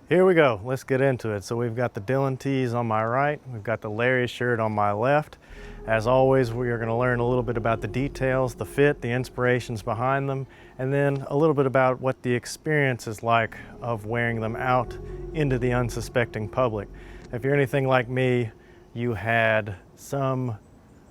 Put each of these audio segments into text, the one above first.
Here we go, let's get into it. So we've got the Dylan tees on my right, we've got the Larry shirt on my left. As always, we are gonna learn a little bit about the details, the fit, the inspirations behind them, and then a little bit about what the experience is like of wearing them out into the unsuspecting public. If you're anything like me, you had some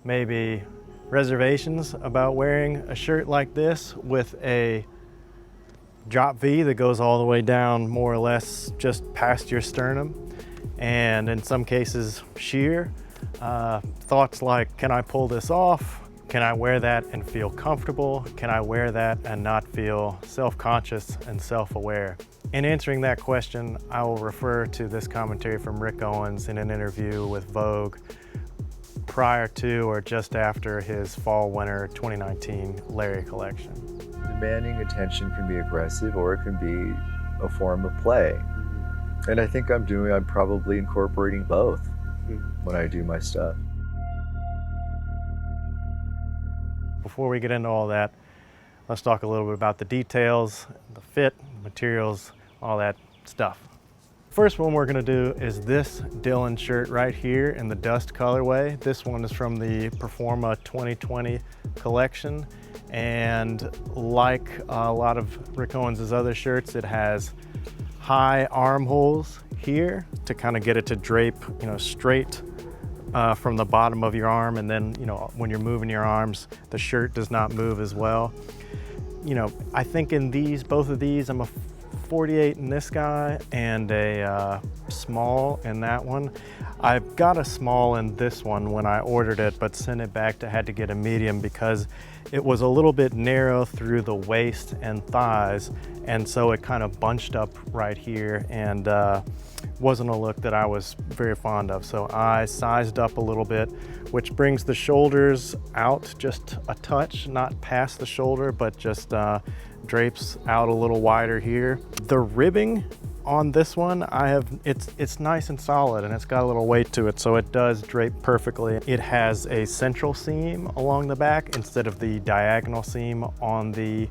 maybe reservations about wearing a shirt like this with a drop V that goes all the way down more or less just past your sternum, and in some cases sheer. Thoughts like, can I pull this off? Can I wear that and feel comfortable? Can I wear that and not feel self-conscious and self-aware? In answering that question, I will refer to this commentary from Rick Owens in an interview with Vogue prior to or just after his Fall Winter 2019 Larry collection. Demanding attention can be aggressive, or it can be a form of play. And I think I'm probably incorporating both when I do my stuff. Before we get into all that, let's talk a little bit about the details, the fit, materials, all that stuff. First one we're gonna do is this Dylan shirt right here in the dust colorway. This one is from the Performa 2020 collection. And like a lot of Rick Owens' other shirts, it has high armholes here to kind of get it to drape, straight from the bottom of your arm. And then, when you're moving your arms, the shirt does not move as well. I think in both of these, I'm a 48 in this guy and a small in that one. I've got a small in this one when I ordered it, but sent it back had to get a medium because it was a little bit narrow through the waist and thighs, and so it kind of bunched up right here and wasn't a look that I was very fond of. So I sized up a little bit, which brings the shoulders out just a touch, not past the shoulder, but just drapes out a little wider here. The ribbing on this one, it's nice and solid, and it's got a little weight to it, so it does drape perfectly. It has a central seam along the back instead of the diagonal seam on the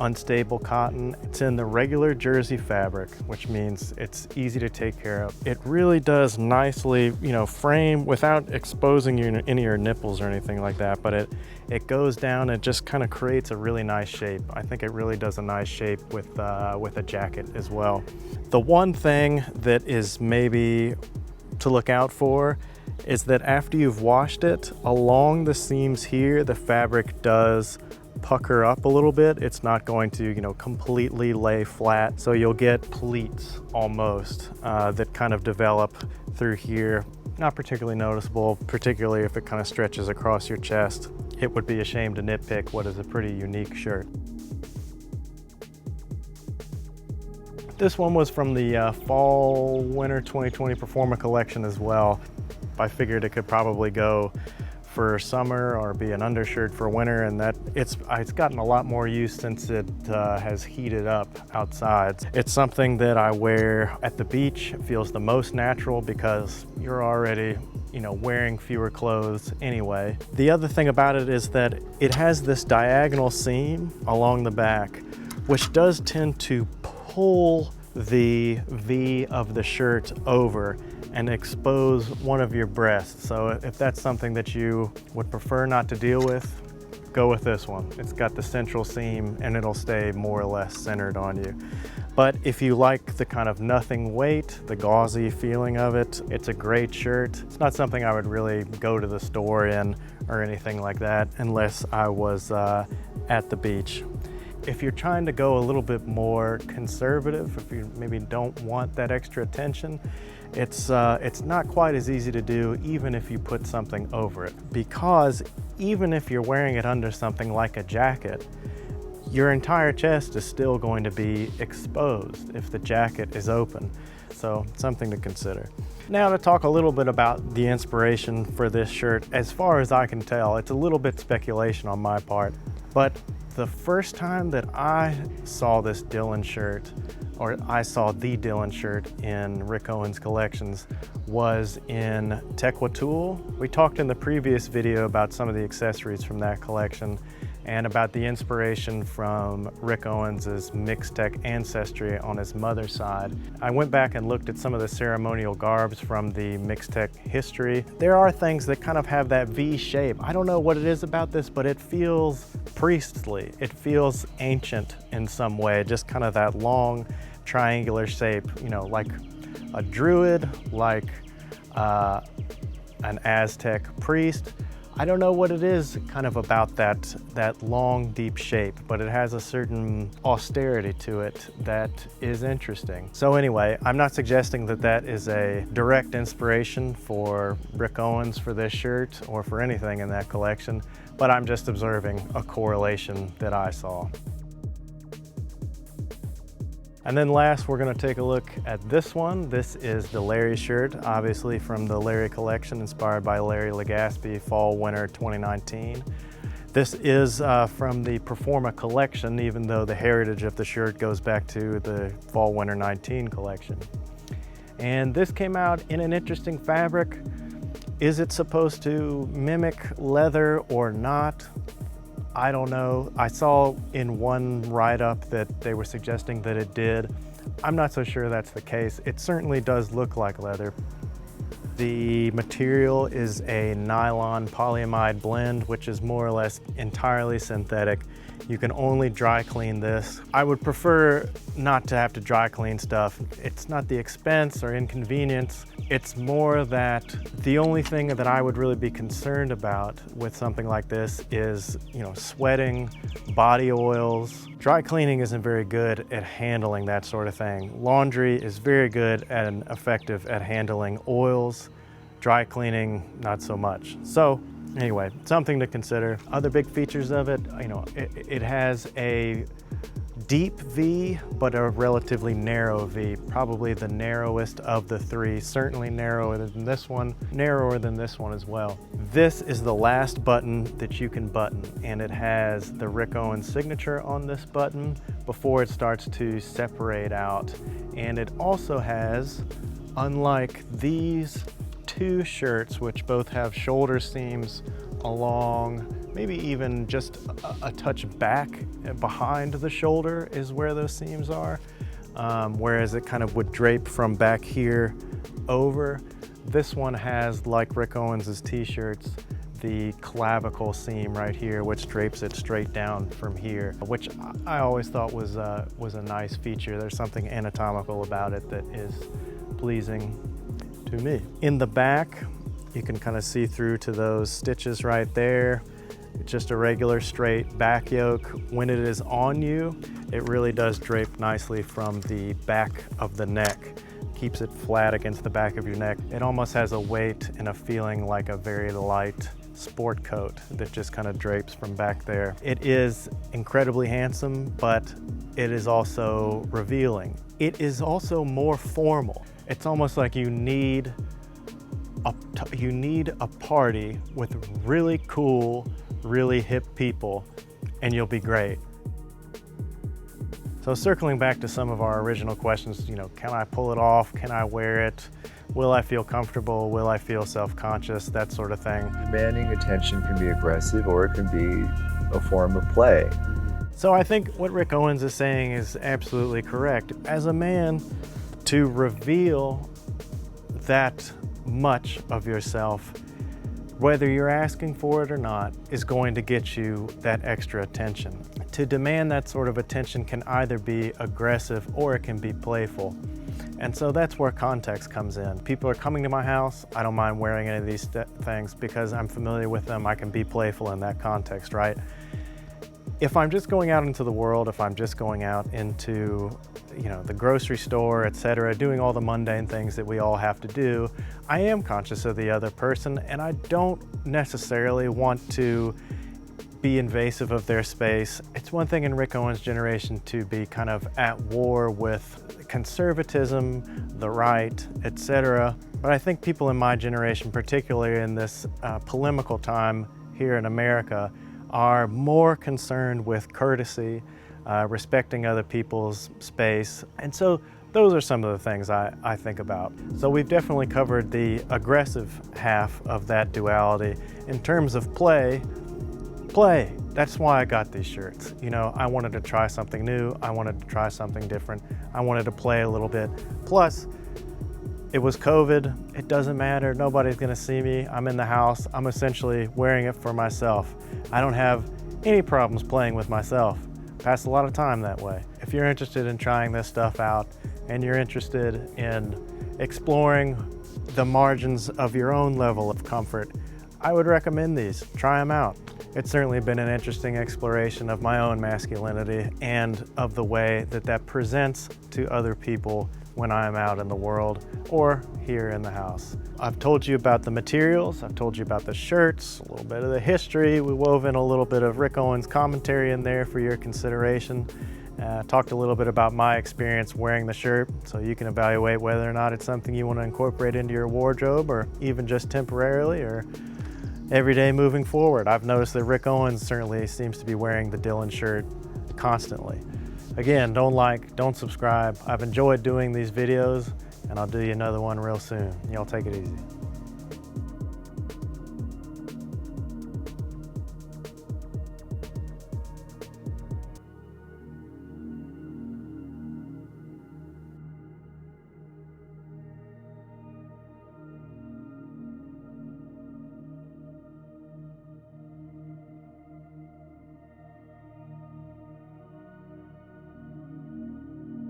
unstable cotton. It's in the regular jersey fabric, which means it's easy to take care of. It really does nicely, frame without exposing any of your nipples or anything like that, but it goes down and just kind of creates a really nice shape. I think it really does a nice shape with a jacket as well. The one thing that is maybe to look out for is that after you've washed it, along the seams here, the fabric does pucker up a little bit. It's not going to, completely lay flat. So you'll get pleats almost that kind of develop through here. Not particularly noticeable, particularly if it kind of stretches across your chest. It would be a shame to nitpick what is a pretty unique shirt. This one was from the Fall Winter 2020 Performa Collection as well. I figured it could probably go for summer or be an undershirt for winter, and that it's gotten a lot more use since it has heated up outside. It's something that I wear at the beach. It feels the most natural because you're already wearing fewer clothes anyway. The other thing about it is that it has this diagonal seam along the back, which does tend to pull the V of the shirt over and expose one of your breasts. So if that's something that you would prefer not to deal with, go with this one. It's got the central seam and it'll stay more or less centered on you. But if you like the kind of nothing weight, the gauzy feeling of it, it's a great shirt. It's not something I would really go to the store in or anything like that unless I was at the beach. If you're trying to go a little bit more conservative, if you maybe don't want that extra attention, it's not quite as easy to do even if you put something over it, because even if you're wearing it under something like a jacket, your entire chest is still going to be exposed if the jacket is open. So something to consider. Now to talk a little bit about the inspiration for this shirt. As far as I can tell, it's a little bit speculation on my part, but the first time that I saw this Dylan shirt, or I saw the Dylan shirt in Rick Owens collections, was in Tecuatl. We talked in the previous video about some of the accessories from that collection, and about the inspiration from Rick Owens's Mixtec ancestry on his mother's side. I went back and looked at some of the ceremonial garbs from the Mixtec history. There are things that kind of have that V shape. I don't know what it is about this, but it feels priestly. It feels ancient in some way, just kind of that long triangular shape, you know, like a druid, like an Aztec priest. I don't know what it is kind of about that long, deep shape, but it has a certain austerity to it that is interesting. So anyway, I'm not suggesting that that is a direct inspiration for Rick Owens for this shirt or for anything in that collection, but I'm just observing a correlation that I saw. And then last, we're gonna take a look at this one. This is the Larry shirt, obviously from the Larry collection, inspired by Larry Legaspi, Fall Winter 2019. This is from the Performa Collection, even though the heritage of the shirt goes back to the Fall Winter 19 collection. And this came out in an interesting fabric. Is it supposed to mimic leather or not? I don't know. I saw in one write-up that they were suggesting that it did. I'm not so sure that's the case. It certainly does look like leather. The material is a nylon polyamide blend, which is more or less entirely synthetic. You can only dry clean this. I would prefer not to have to dry clean stuff. It's not the expense or inconvenience. It's more that the only thing that I would really be concerned about with something like this is, you know, sweating, body oils. Dry cleaning isn't very good at handling that sort of thing. Laundry is very good and effective at handling oils. Dry cleaning, not so much. So anyway, something to consider. Other big features of it, you know, it has a deep V, but a relatively narrow V, probably the narrowest of the three, certainly narrower than this one as well. This is the last button that you can button, and it has the Rick Owens signature on this button before it starts to separate out. And it also has, unlike these two shirts, which both have shoulder seams along, maybe even just a touch back behind the shoulder is where those seams are, whereas it kind of would drape from back here over. This one has, like Rick Owens's t-shirts, the clavicle seam right here, which drapes it straight down from here, which I always thought was a nice feature. There's something anatomical about it that is pleasing to me. In the back, you can kind of see through to those stitches right there. Just a regular straight back yoke. When it is on you, it really does drape nicely from the back of the neck. Keeps it flat against the back of your neck. It almost has a weight and a feeling like a very light sport coat that just kind of drapes from back there. It is incredibly handsome, but it is also revealing. It is also more formal. It's almost like you need a party with really cool, really hip people, and you'll be great. So circling back to some of our original questions, you know, can I pull it off? Can I wear it? Will I feel comfortable? Will I feel self-conscious? That sort of thing. Demanding attention can be aggressive, or it can be a form of play. So I think what Rick Owens is saying is absolutely correct. As a man, to reveal that much of yourself, whether you're asking for it or not, is going to get you that extra attention. To demand that sort of attention can either be aggressive or it can be playful. And so that's where context comes in. People are coming to my house, I don't mind wearing any of these things because I'm familiar with them. I can be playful in that context, right? If I'm just going out into the world, if I'm just going out into, you know, the grocery store, etc., doing all the mundane things that we all have to do, I am conscious of the other person, and I don't necessarily want to be invasive of their space. It's one thing in Rick Owens' generation to be kind of at war with conservatism, the right, etc. But I think people in my generation, particularly in this polemical time here in America, are more concerned with courtesy, respecting other people's space. And so those are some of the things I think about. So we've definitely covered the aggressive half of that duality. In terms of play, That's why I got these shirts. You know, I wanted to try something new. I wanted to try something different. I wanted to play a little bit. Plus, it was COVID. It doesn't matter. Nobody's gonna see me. I'm in the house. I'm essentially wearing it for myself. I don't have any problems playing with myself. Pass a lot of time that way. If you're interested in trying this stuff out and you're interested in exploring the margins of your own level of comfort, I would recommend these. Try them out. It's certainly been an interesting exploration of my own masculinity and of the way that that presents to other people when I'm out in the world or here in the house. I've told you about the materials, I've told you about the shirts, a little bit of the history. We wove in a little bit of Rick Owens commentary in there for your consideration. Talked a little bit about my experience wearing the shirt so you can evaluate whether or not it's something you want to incorporate into your wardrobe or even just temporarily or every day moving forward. I've noticed that Rick Owens certainly seems to be wearing the Dylan shirt constantly. Again, don't like, don't subscribe. I've enjoyed doing these videos and I'll do you another one real soon. Y'all take it easy.